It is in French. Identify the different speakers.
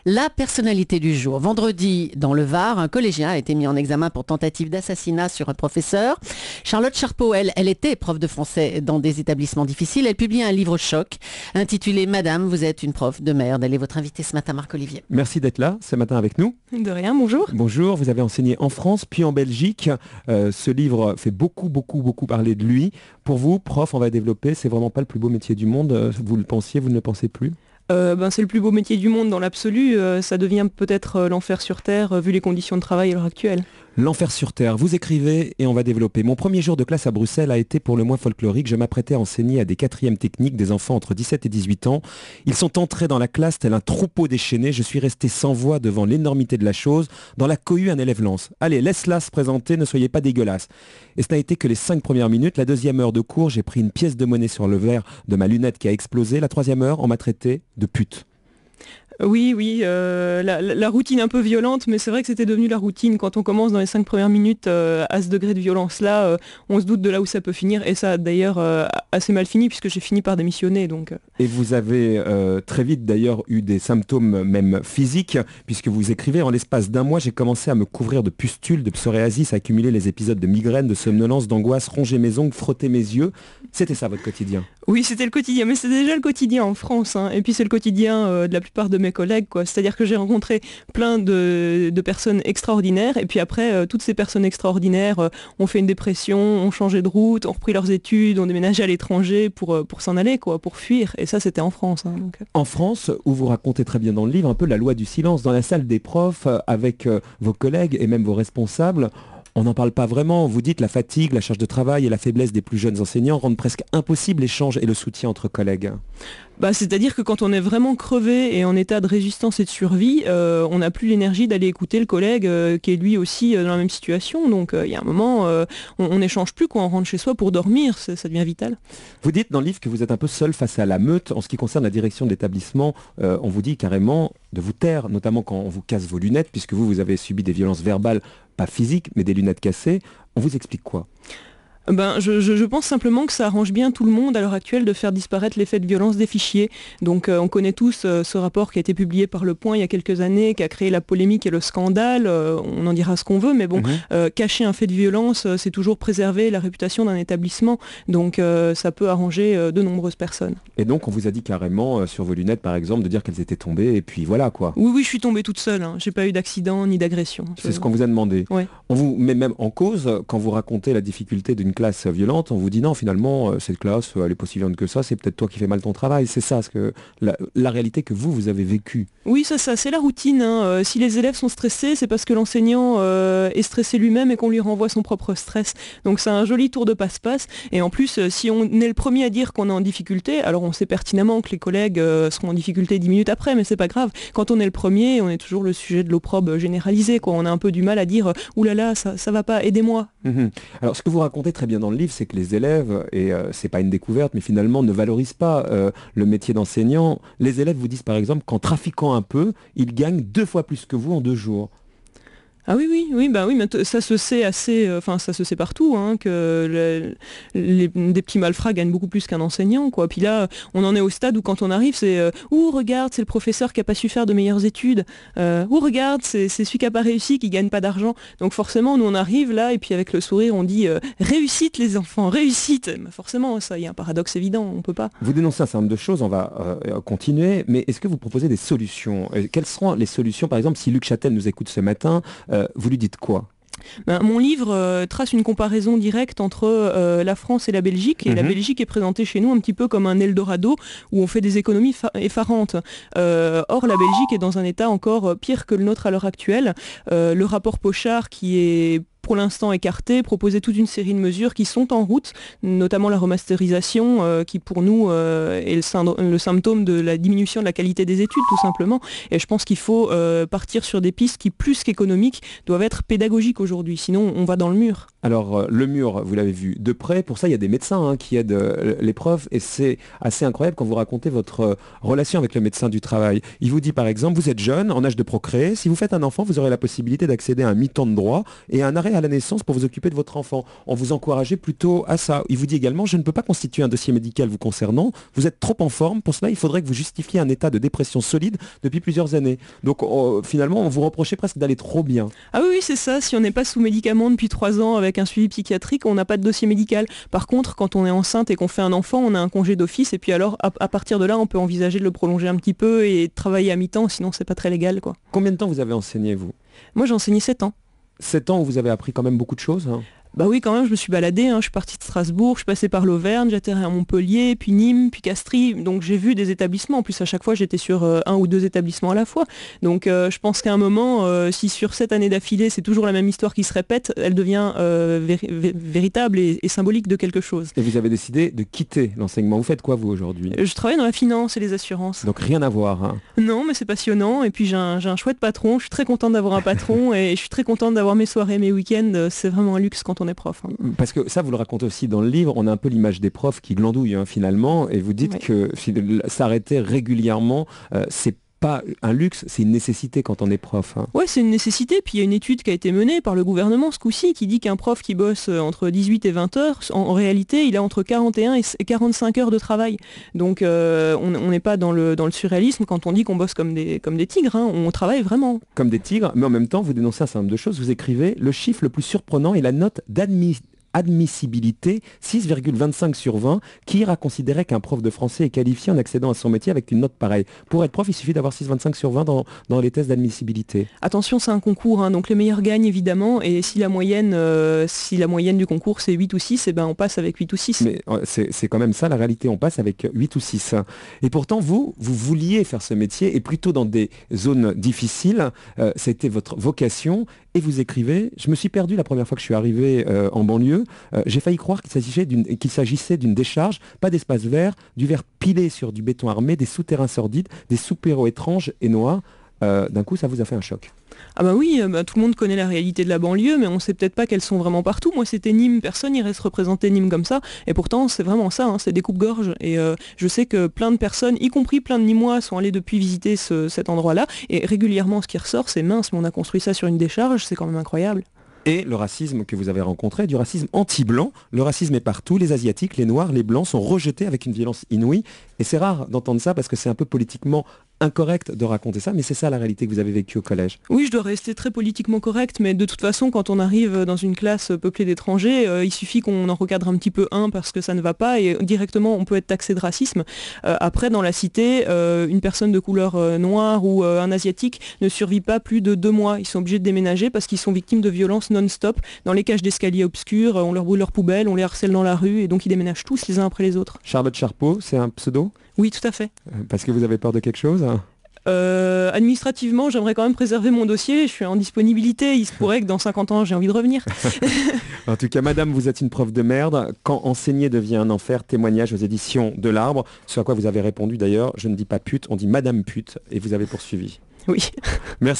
Speaker 1: La personnalité du jour. Vendredi, dans le Var, un collégien a été mis en examen pour tentative d'assassinat sur un professeur. Charlotte Charpeau, elle était prof de français dans des établissements difficiles. Elle publie un livre choc intitulé « Madame, vous êtes une prof de merde ». Elle est votre invitée ce matin, Marc-Olivier.
Speaker 2: Merci d'être là ce matin avec nous.
Speaker 3: De rien, bonjour.
Speaker 2: Bonjour, vous avez enseigné en France puis en Belgique. Ce livre fait beaucoup parler de lui. Pour vous, prof, on va développer, c'est vraiment pas le plus beau métier du monde. Vous le pensiez, vous ne le pensez plus ?
Speaker 3: C'est le plus beau métier du monde dans l'absolu. Ça devient peut-être l'enfer sur Terre vu les conditions de travail à l'heure actuelle.
Speaker 2: L'enfer sur Terre, vous écrivez et on va développer. Mon premier jour de classe à Bruxelles a été pour le moins folklorique. Je m'apprêtais à enseigner à des 4e techniques des enfants entre 17 et 18 ans. Ils sont entrés dans la classe tel un troupeau déchaîné. Je suis resté sans voix devant l'énormité de la chose. Dans la cohue, un élève lance. Allez, laisse-la se présenter, ne soyez pas dégueulasse. Et ce n'a été que les 5 premières minutes. La 2e heure de cours, j'ai pris une pièce de monnaie sur le verre de ma lunette qui a explosé. La 3e heure, on m'a traité de pute.
Speaker 3: Oui, la routine un peu violente, mais c'est vrai que c'était devenu la routine. Quand on commence dans les 5 premières minutes à ce degré de violence-là, on se doute de là où ça peut finir. Et ça a d'ailleurs assez mal fini puisque j'ai fini par démissionner. Donc.
Speaker 2: Et vous avez très vite d'ailleurs eu des symptômes même physiques, puisque vous écrivez, en l'espace d'un mois, j'ai commencé à me couvrir de pustules, de psoriasis, à accumuler les épisodes de migraine, de somnolence, d'angoisse, ronger mes ongles, frotter mes yeux. C'était ça votre quotidien?
Speaker 3: Oui, c'était le quotidien, mais c'était déjà le quotidien en France. Et puis c'est le quotidien de la plupart de mes collègues, quoi. C'est-à-dire que j'ai rencontré plein de personnes extraordinaires, et puis après, toutes ces personnes extraordinaires ont fait une dépression, ont changé de route, ont repris leurs études, ont déménagé à l'étranger pour s'en aller, quoi, pour fuir. Et ça, c'était en France. Donc.
Speaker 2: En France, où vous racontez très bien dans le livre un peu la loi du silence, dans la salle des profs, avec vos collègues et même vos responsables, on n'en parle pas vraiment. Vous dites la fatigue, la charge de travail et la faiblesse des plus jeunes enseignants rendent presque impossible l'échange et le soutien entre collègues.
Speaker 3: C'est-à-dire que quand on est vraiment crevé et en état de résistance et de survie, on n'a plus l'énergie d'aller écouter le collègue qui est lui aussi dans la même situation. Donc il y a un moment, on n'échange plus quand on rentre chez soi pour dormir, ça devient vital.
Speaker 2: Vous dites dans le livre que vous êtes un peu seul face à la meute. En ce qui concerne la direction de l'établissement, on vous dit carrément de vous taire, notamment quand on vous casse vos lunettes, puisque vous avez subi des violences verbales, pas physiques, mais des lunettes cassées. On vous explique quoi ?
Speaker 3: Je pense simplement que ça arrange bien tout le monde à l'heure actuelle de faire disparaître l'effet de violence des fichiers. Donc on connaît tous ce rapport qui a été publié par Le Point il y a quelques années, qui a créé la polémique et le scandale. On en dira ce qu'on veut, mais bon, cacher un fait de violence, c'est toujours préserver la réputation d'un établissement. Donc ça peut arranger de nombreuses personnes.
Speaker 2: Et donc on vous a dit carrément sur vos lunettes par exemple de dire qu'elles étaient tombées et puis voilà quoi.
Speaker 3: Oui, je suis tombée toute seule. J'ai pas eu d'accident ni d'agression.
Speaker 2: C'est ce qu'on vous a demandé.
Speaker 3: Ouais.
Speaker 2: On vous met même en cause quand vous racontez la difficulté d'une classe violente, on vous dit non finalement cette classe elle est pas si violente que ça, c'est peut-être toi qui fais mal ton travail, c'est ça la réalité que vous avez vécue.
Speaker 3: Oui, ça c'est la routine. Si les élèves sont stressés, c'est parce que l'enseignant est stressé lui-même et qu'on lui renvoie son propre stress. Donc c'est un joli tour de passe-passe. Et en plus, si on est le premier à dire qu'on est en difficulté, alors on sait pertinemment que les collègues seront en difficulté 10 minutes après, mais c'est pas grave. Quand on est le premier, on est toujours le sujet de l'opprobre généralisé, quoi. On a un peu du mal à dire oulala, ça va pas, aidez-moi.
Speaker 2: Alors ce que vous racontez très bien dans le livre, c'est que les élèves, et c'est pas une découverte, mais finalement ne valorisent pas le métier d'enseignant. Les élèves vous disent par exemple qu'en trafiquant un peu, ils gagnent 2 fois plus que vous en 2 jours.
Speaker 3: Ah oui, mais ça se sait assez, ça se sait partout, que des petits malfrats gagnent beaucoup plus qu'un enseignant, quoi. Puis là, on en est au stade où quand on arrive, c'est regarde, c'est le professeur qui a pas su faire de meilleures études, regarde, c'est celui qui a pas réussi, qui gagne pas d'argent. Donc forcément, nous on arrive là et puis avec le sourire, on dit réussite les enfants, réussite. Mais forcément, ça, il y a un paradoxe évident, on peut pas.
Speaker 2: Vous dénoncez un certain nombre de choses, on va continuer, mais est-ce que vous proposez des solutions? Quelles seront les solutions, par exemple, si Luc Châtel nous écoute ce matin? Vous lui dites quoi?
Speaker 3: Mon livre trace une comparaison directe entre la France et la Belgique. Et la Belgique est présentée chez nous un petit peu comme un Eldorado où on fait des économies effarantes. Or, la Belgique est dans un état encore pire que le nôtre à l'heure actuelle. Le rapport Pochard, qui est pour l'instant écarté, proposait toute une série de mesures qui sont en route, notamment la remasterisation qui pour nous est le symptôme de la diminution de la qualité des études tout simplement. Et je pense qu'il faut partir sur des pistes qui, plus qu'économiques, doivent être pédagogiques aujourd'hui, sinon on va dans le mur.
Speaker 2: Alors le mur, vous l'avez vu de près, pour ça il y a des médecins qui aident les profs et c'est assez incroyable quand vous racontez votre relation avec le médecin du travail. Il vous dit par exemple, vous êtes jeune, en âge de procréer, si vous faites un enfant, vous aurez la possibilité d'accéder à un mi-temps de droit et à un arrêt à la naissance pour vous occuper de votre enfant. On vous encourageait plutôt à ça. Il vous dit également, je ne peux pas constituer un dossier médical vous concernant, vous êtes trop en forme, pour cela il faudrait que vous justifiez un état de dépression solide depuis plusieurs années. Donc finalement, on vous reprochait presque d'aller trop bien.
Speaker 3: Ah oui, c'est ça, si on n'est pas sous médicaments depuis 3 ans avec un suivi psychiatrique, on n'a pas de dossier médical. Par contre, quand on est enceinte et qu'on fait un enfant, on a un congé d'office et puis alors à partir de là, on peut envisager de le prolonger un petit peu et de travailler à mi-temps, sinon c'est pas très légal, quoi.
Speaker 2: Combien de temps vous avez enseigné, vous?
Speaker 3: Moi j'ai enseigné 7 ans.
Speaker 2: 7 ans où vous avez appris quand même beaucoup de choses, hein.
Speaker 3: Bah oui, quand même, je me suis baladée, je suis partie de Strasbourg, je suis passée par l'Auvergne, j'atterris à Montpellier, puis Nîmes, puis Castries, donc j'ai vu des établissements, en plus à chaque fois j'étais sur 1 ou 2 établissements à la fois, donc je pense qu'à un moment, si sur 7 années d'affilée c'est toujours la même histoire qui se répète, elle devient véritable et symbolique de quelque chose.
Speaker 2: Et vous avez décidé de quitter l'enseignement. Vous faites quoi vous aujourd'hui?
Speaker 3: Je travaille dans la finance et les assurances.
Speaker 2: Donc rien à voir, hein.
Speaker 3: Non, mais c'est passionnant, et puis j'ai un chouette patron, je suis très contente d'avoir un patron, et je suis très contente d'avoir mes soirées, mes week-ends, c'est vraiment un luxe quand on est prof.
Speaker 2: Parce que ça, vous le racontez aussi dans le livre, on a un peu l'image des profs qui glandouillent finalement, et vous dites que s'arrêter régulièrement, c'est pas un luxe, c'est une nécessité quand on est prof.
Speaker 3: Ouais, c'est une nécessité, puis il y a une étude qui a été menée par le gouvernement ce coup-ci qui dit qu'un prof qui bosse entre 18 et 20 heures, en réalité, il a entre 41 et 45 heures de travail. Donc on n'est pas dans le surréalisme quand on dit qu'on bosse comme des tigres, on travaille vraiment.
Speaker 2: Comme des tigres, mais en même temps, vous dénoncez un certain nombre de choses. Vous écrivez, le chiffre le plus surprenant est la note admissibilité 6,25 sur 20, qui ira considérer qu'un prof de français est qualifié en accédant à son métier avec une note pareille. Pour être prof, il suffit d'avoir 6,25 sur 20 dans les tests d'admissibilité.
Speaker 3: Attention, c'est un concours, donc les meilleurs gagnent évidemment, et si la moyenne du concours c'est 8 ou 6, on passe avec 8 ou 6.
Speaker 2: Mais c'est quand même ça la réalité, on passe avec 8 ou 6. Et pourtant, vous vouliez faire ce métier, et plutôt dans des zones difficiles, c'était votre vocation. Et vous écrivez, je me suis perdu la première fois que je suis arrivé en banlieue. J'ai failli croire qu'il s'agissait d'une décharge, pas d'espace vert, du verre pilé sur du béton armé, des souterrains sordides, des soupiraux étranges et noirs. D'un coup, ça vous a fait un choc.
Speaker 3: Ah bah oui, tout le monde connaît la réalité de la banlieue, mais on sait peut-être pas qu'elles sont vraiment partout. Moi c'était Nîmes, personne n'irait se représenter Nîmes comme ça, et pourtant c'est vraiment ça, c'est des coupe-gorge. Et je sais que plein de personnes, y compris plein de Nîmois, sont allés depuis visiter cet endroit-là, et régulièrement ce qui ressort c'est mince, mais on a construit ça sur une décharge, c'est quand même incroyable.
Speaker 2: Et le racisme que vous avez rencontré, du racisme anti-blanc. Le racisme est partout, les Asiatiques, les Noirs, les Blancs sont rejetés avec une violence inouïe. Et c'est rare d'entendre ça parce que c'est un peu politiquement incorrect de raconter ça, mais c'est ça la réalité que vous avez vécue au collège.
Speaker 3: Oui, je dois rester très politiquement correct, mais de toute façon, quand on arrive dans une classe peuplée d'étrangers, il suffit qu'on en recadre un petit peu un parce que ça ne va pas, et directement on peut être taxé de racisme. Après, dans la cité, une personne de couleur noire ou un asiatique ne survit pas plus de 2 mois. Ils sont obligés de déménager parce qu'ils sont victimes de violences non-stop. Dans les cages d'escalier obscures, on leur brûle leurs poubelles, on les harcèle dans la rue, et donc ils déménagent tous les uns après les autres.
Speaker 2: Charlotte Charpeau, c'est un pseudo?
Speaker 3: Oui, tout à fait.
Speaker 2: Parce que vous avez peur de quelque chose?
Speaker 3: Administrativement, j'aimerais quand même préserver mon dossier. Je suis en disponibilité. Il se pourrait que dans 50 ans, j'ai envie de revenir.
Speaker 2: En tout cas, madame, vous êtes une prof de merde. Quand enseigner devient un enfer, témoignage aux éditions de l'Arbre. Ce à quoi vous avez répondu d'ailleurs, je ne dis pas pute, on dit madame pute. Et vous avez poursuivi.
Speaker 3: Oui.
Speaker 2: Merci.